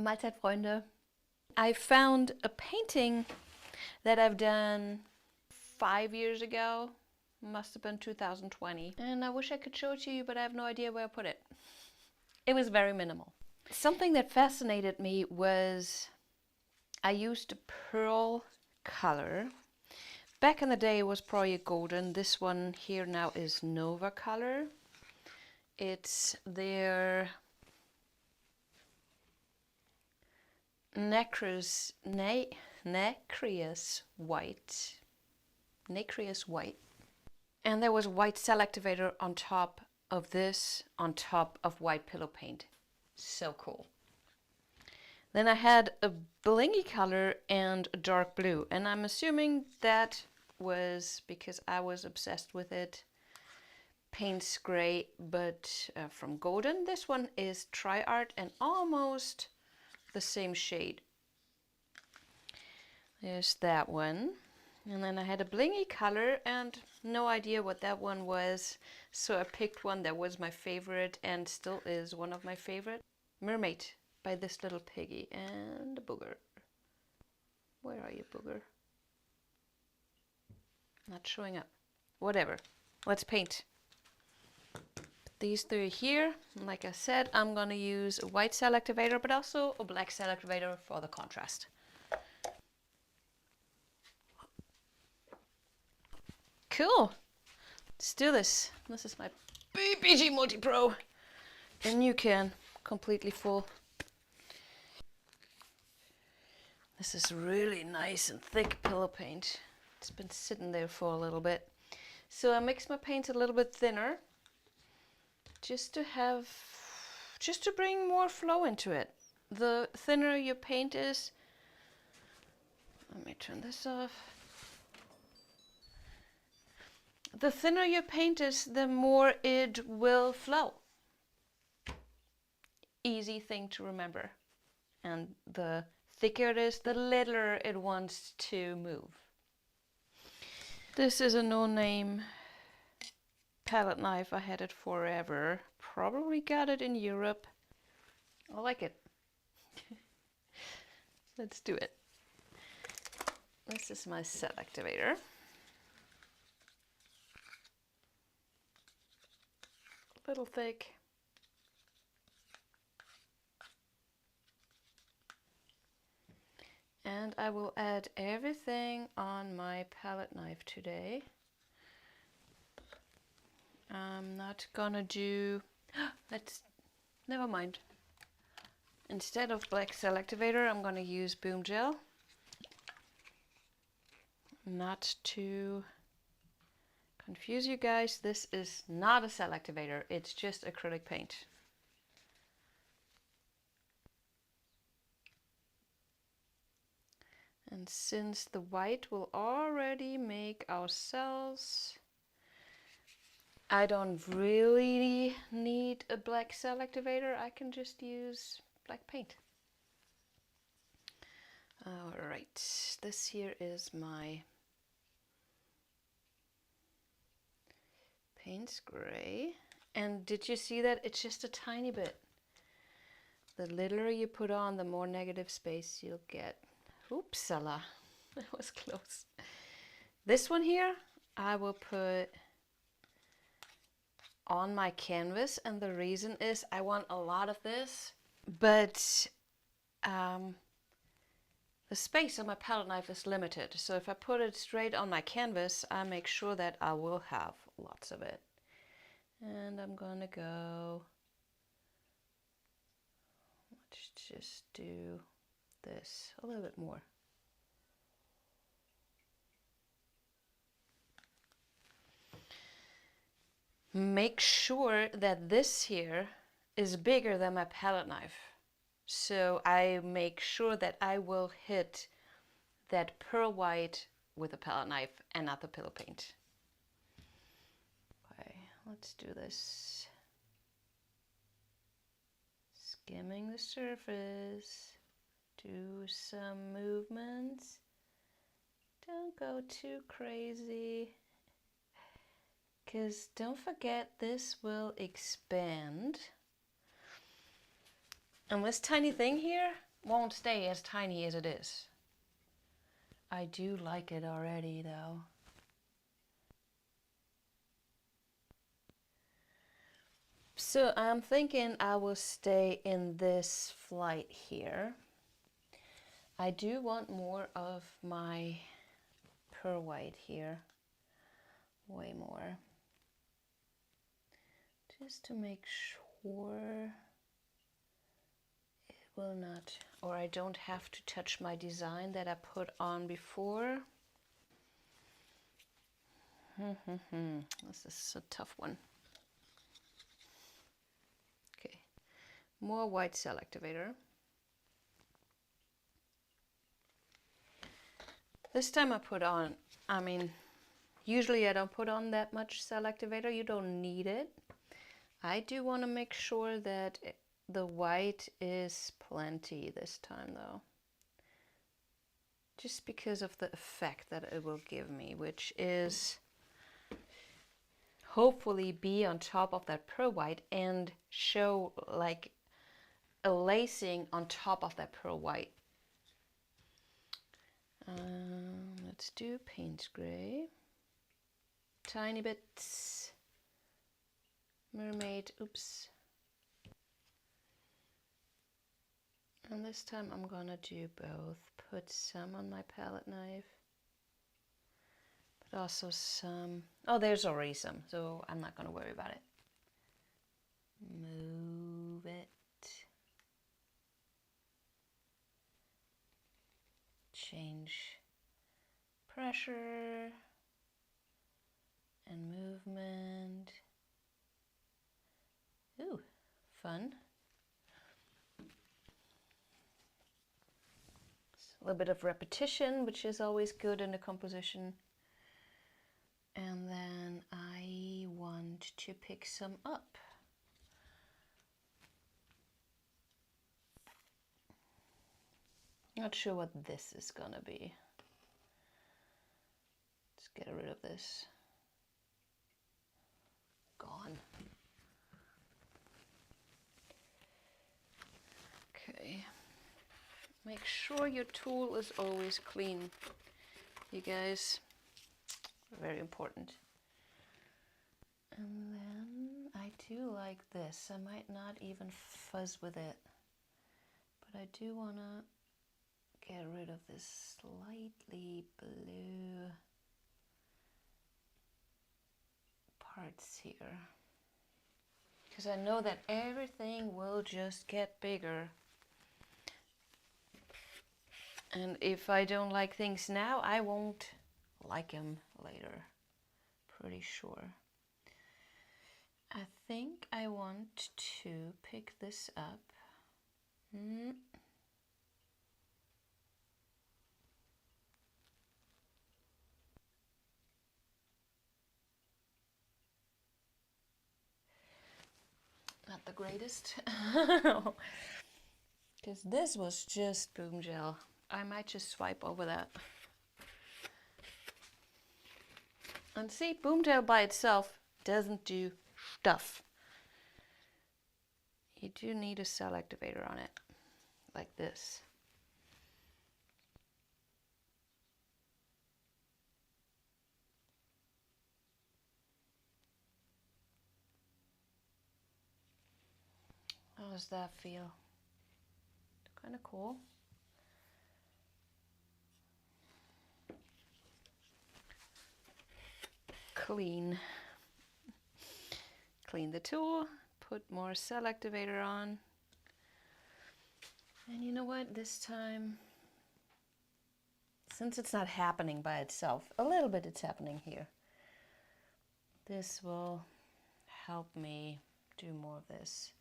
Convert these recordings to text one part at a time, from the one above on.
Mahlzeit, I found a painting that I've done 5 years ago. Must have been 2020. And I wish I could show it to you, but I have no idea where I put it. It was very minimal. Something that fascinated me was I used a pearl color. Back in the day it was probably a golden. This one here now is Nova color. It's their nacreous white. Nacreous white. And there was white cell activator on top of this, on top of white pillow paint. So cool. Then I had a blingy color and a dark blue. And I'm assuming that was because I was obsessed with it. Paints gray, but from Golden. This one is Tri-Art and almost the same shade. There's that one. And then I had a blingy color and no idea what that one was. So I picked one that was my favorite and still is one of my favorite. Mermaid by this little piggy and a booger. Where are you, booger? Not showing up. Whatever. Let's paint. These three here, like I said, I'm gonna use a white cell activator, but also a black cell activator for the contrast. Cool. Let's do this. This is my BBG Multi Pro. And you can completely full. This is really nice and thick pillow paint. It's been sitting there for a little bit. So I mixed my paint a little bit thinner. Just to bring more flow into it. The thinner your paint is, let me turn this off. The thinner your paint is, the more it will flow. Easy thing to remember. And the thicker it is, the littler it wants to move. This is a no-name palette knife. I had it forever. Probably got it in Europe. I like it. Let's do it. This is my cell activator. A little thick. And I will add everything on my palette knife today. I'm not gonna do, never mind. Instead of black cell activator, I'm gonna use boom gel. Not to confuse you guys, this is not a cell activator, it's just acrylic paint. And since the white will already make our cells, I don't really need a black cell activator. I can just use black paint. All right, this here is my paints gray. And did you see that? It's just a tiny bit. The littler you put on, the more negative space you'll get. Oopsala, that was close. This one here, I will put on my canvas, and the reason is I want a lot of this, but the space on my palette knife is limited. So if I put it straight on my canvas, I make sure that I will have lots of it. And I'm gonna go, let's just do this a little bit more. Make sure that this here is bigger than my palette knife. So I make sure that I will hit that pearl white with a palette knife and not the pillow paint. Okay, let's do this. Skimming the surface. Do some movements. Don't go too crazy. Because don't forget, this will expand. And this tiny thing here, won't stay as tiny as it is. I do like it already though. So I'm thinking I will stay in this flight here. I do want more of my pearl white here, way more, just to make sure it will not, or I don't have to touch my design that I put on before. This is a tough one. Okay, more white cell activator. This time I put on, I mean, usually I don't put on that much cell activator. You don't need it. I do want to make sure that the white is plenty this time though. Just because of the effect that it will give me, which is hopefully be on top of that pearl white and show like a lacing on top of that pearl white. Let's do paint gray. Tiny bits. Mermaid, oops. And this time I'm gonna do both. Put some on my palette knife, but also some, oh, there's already some, so I'm not gonna worry about it. Move it. Change pressure and movement. Ooh, fun. A little bit of repetition, which is always good in a composition. And then I want to pick some up. Not sure what this is gonna be. Let's get rid of this. Gone. Okay. Make sure your tool is always clean, you guys. Very important. And then I do like this. I might not even fuzz with it, but I do want to get rid of this slightly blue parts here, because I know that everything will just get bigger. And if I don't like things now, I won't like them later. Pretty sure. I think I want to pick this up. Not the greatest. Because this was just boom gel. I might just swipe over that. And see, boom gel by itself doesn't do stuff. You do need a cell activator on it, like this. How does that feel? Kind of cool. Clean the tool, put more cell activator on. And you know what, this time, since it's not happening by itself, a little bit it's happening here. This will help me do more of this.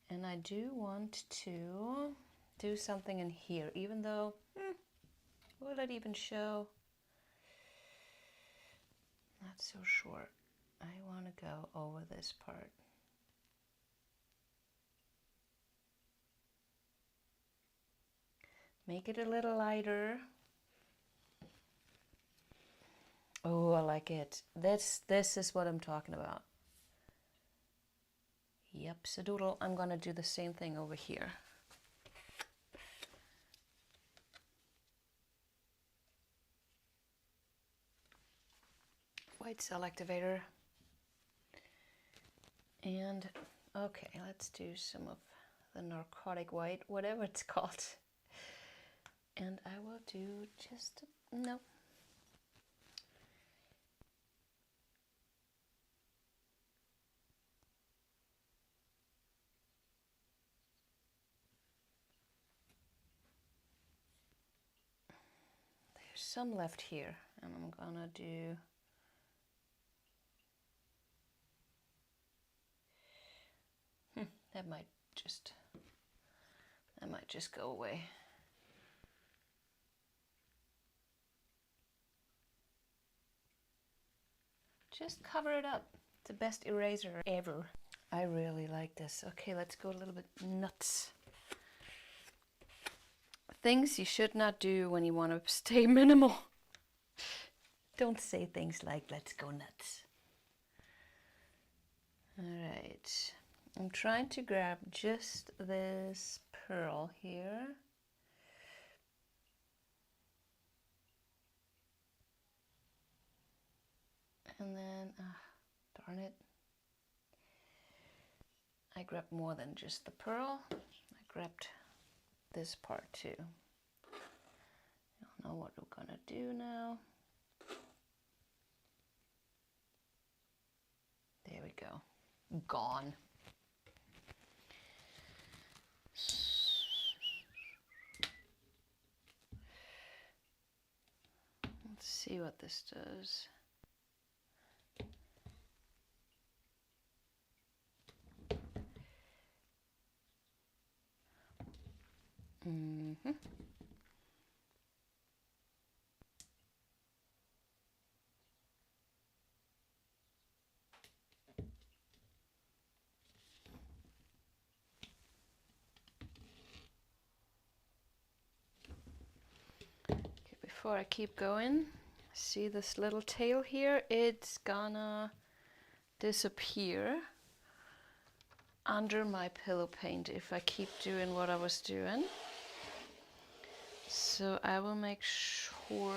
And I do want to do something in here, even though, will it even show? Not so sure. I want to go over this part. Make it a little lighter. Oh, I like it. This is what I'm talking about. Yep, so doodle, I'm gonna do the same thing over here. white cell activator. And okay, let's do some of the narcotic white, whatever it's called. And I will do just, no. There's some left here, and I'm gonna do that might just go away. Just cover it up. It's the best eraser ever. I really like this. Okay, let's go a little bit nuts. Things you should not do when you want to stay minimal. Don't say things like, let's go nuts. Alright, I'm trying to grab just this pearl here. And then, darn it, I grabbed more than just the pearl. I grabbed this part too. I don't know what we're gonna do now. There we go. Gone. Let's see what this does. Mm-hmm. Okay, before I keep going, see this little tail here? It's gonna disappear under my pillow paint if I keep doing what I was doing. So I will make sure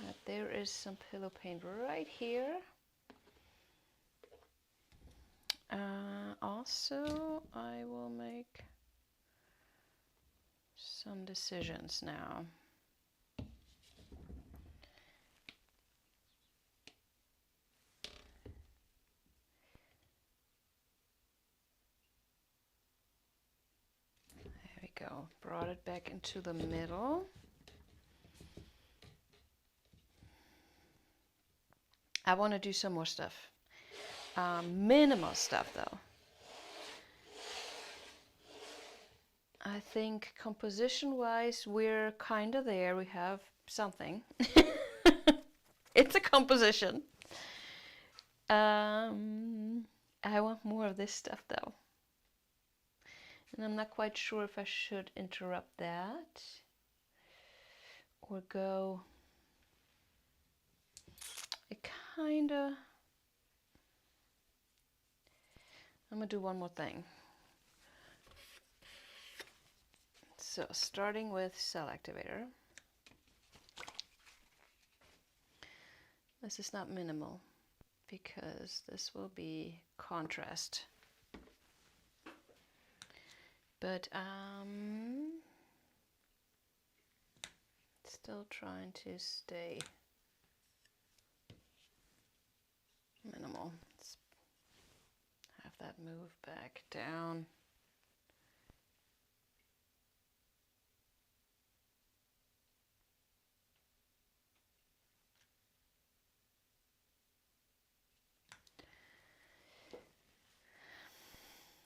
that there is some pillow paint right here. Also, I will make some decisions now. There we go. Brought it back into the middle. I want to do some more stuff. Minimal stuff though. I think composition wise we're kind of there. We have something. It's a composition. I want more of this stuff though. And I'm not quite sure if I should interrupt that or go. It kinda. I'm gonna do one more thing. So starting with cell activator. This is not minimal because this will be contrast. But still trying to stay minimal. Let's have that move back down.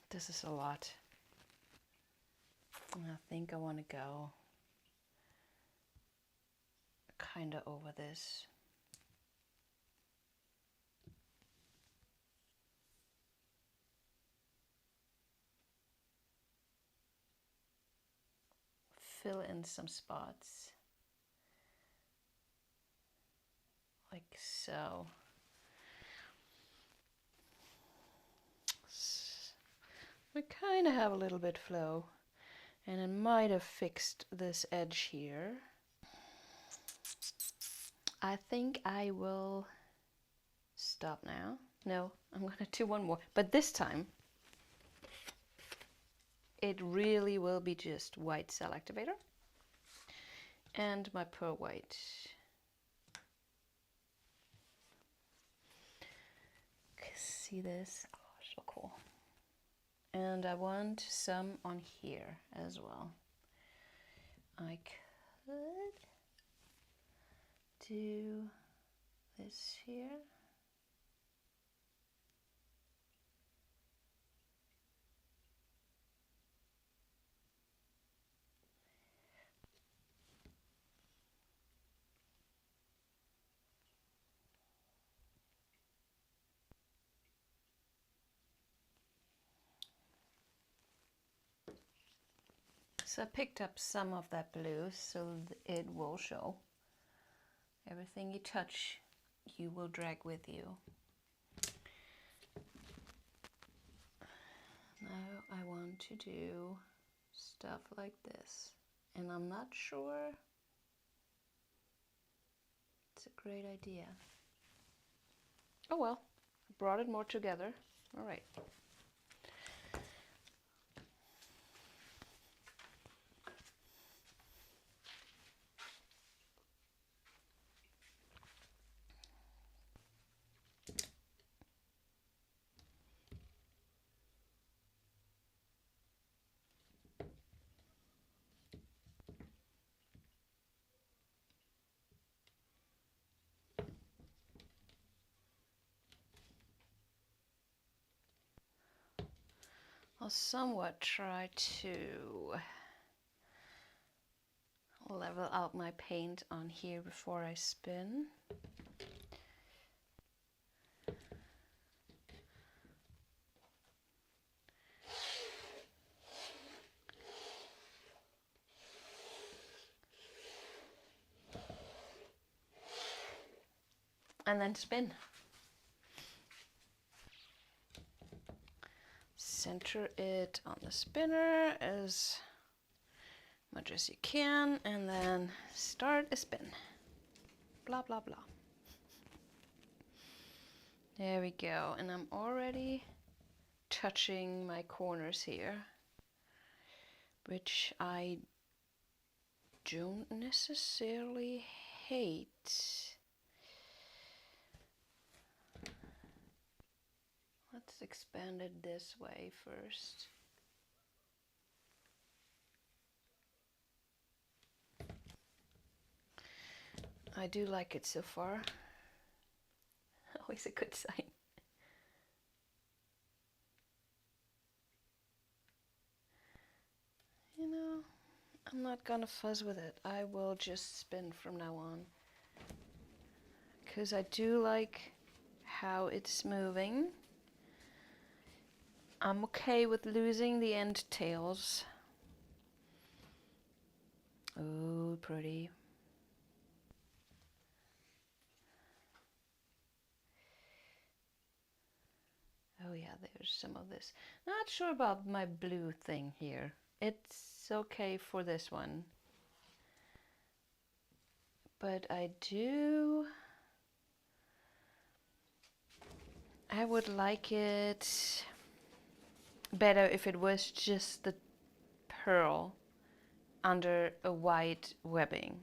This is a lot. I think I want to go kind of over this. Fill in some spots. Like so. We kind of have a little bit flow, and it might have fixed this edge here. I think I will stop now. No, I'm gonna do one more, but this time it really will be just white cell activator and my pearl white. See this? Oh, so cool. And I want some on here as well. I could do this here. So I picked up some of that blue so it will show. Everything you touch, you will drag with you. Now I want to do stuff like this. And I'm not sure it's a great idea. Oh well, I brought it more together. All right. I'll somewhat try to level out my paint on here before I spin. And then spin. Center it on the spinner as much as you can, and then start a spin. Blah, blah, blah. There we go. And I'm already touching my corners here, which I don't necessarily hate. Let's expand it this way first. I do like it so far. Always a good sign. You know, I'm not gonna fuzz with it. I will just spin from now on. Because I do like how it's moving. I'm okay with losing the end tails. Oh, pretty. Oh yeah, there's some of this. Not sure about my blue thing here. It's okay for this one. But I would like it better if it was just the pearl under a white webbing.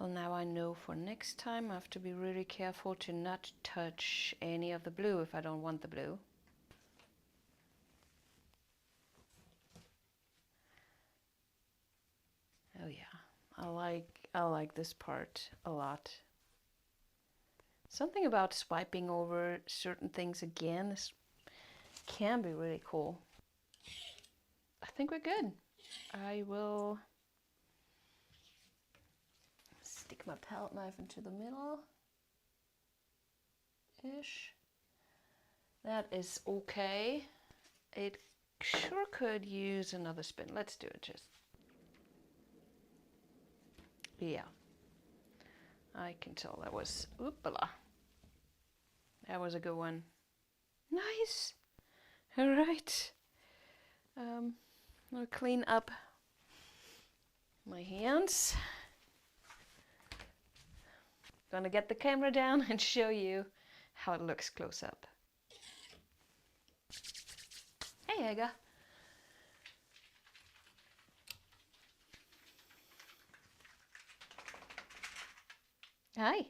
Well, now I know for next time I have to be really careful to not touch any of the blue if I don't want the blue. Oh yeah, I like this part a lot. Something about swiping over certain things again can be really cool. I think we're good. I will stick my palette knife into the middle-ish. That is okay. It sure could use another spin. Let's do it just. Yeah. I can tell that was, oopala. That was a good one. Nice. All right. I'll clean up my hands. Gonna get the camera down and show you how it looks close up. Hey, Ega. Hi.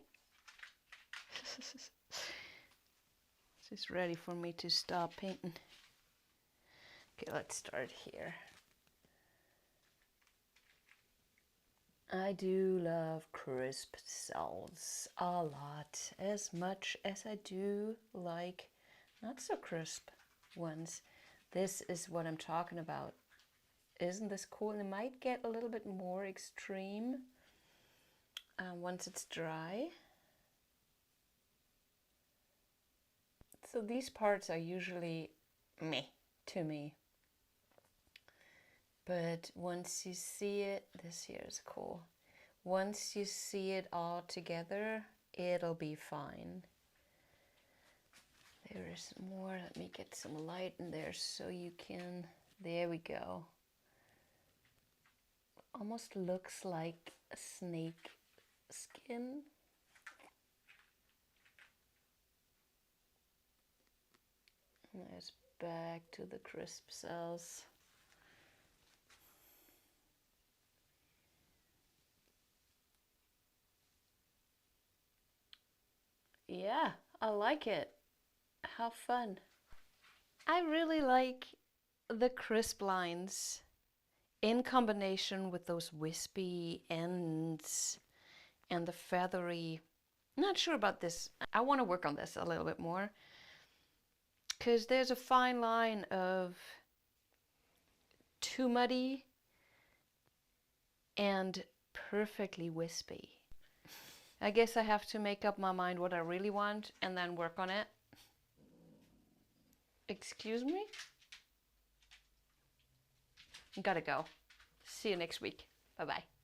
She's ready for me to stop painting. Okay, let's start here. I do love crisp cells a lot, as much as I do like not so crisp ones. This is what I'm talking about. Isn't this cool? And it might get a little bit more extreme once it's dry. So these parts are usually meh to me. But once you see it, this here is cool. Once you see it all together, it'll be fine. There is more. Let me get some light in there so you can, there we go. Almost looks like a snake skin. And there's back to the crisp cells. Yeah, I like it. How fun. I really like the crisp lines in combination with those wispy ends and the feathery. Not sure about this. I want to work on this a little bit more, because there's a fine line of too muddy and perfectly wispy. I guess I have to make up my mind what I really want and then work on it. Excuse me? Gotta go. See you next week. Bye-bye.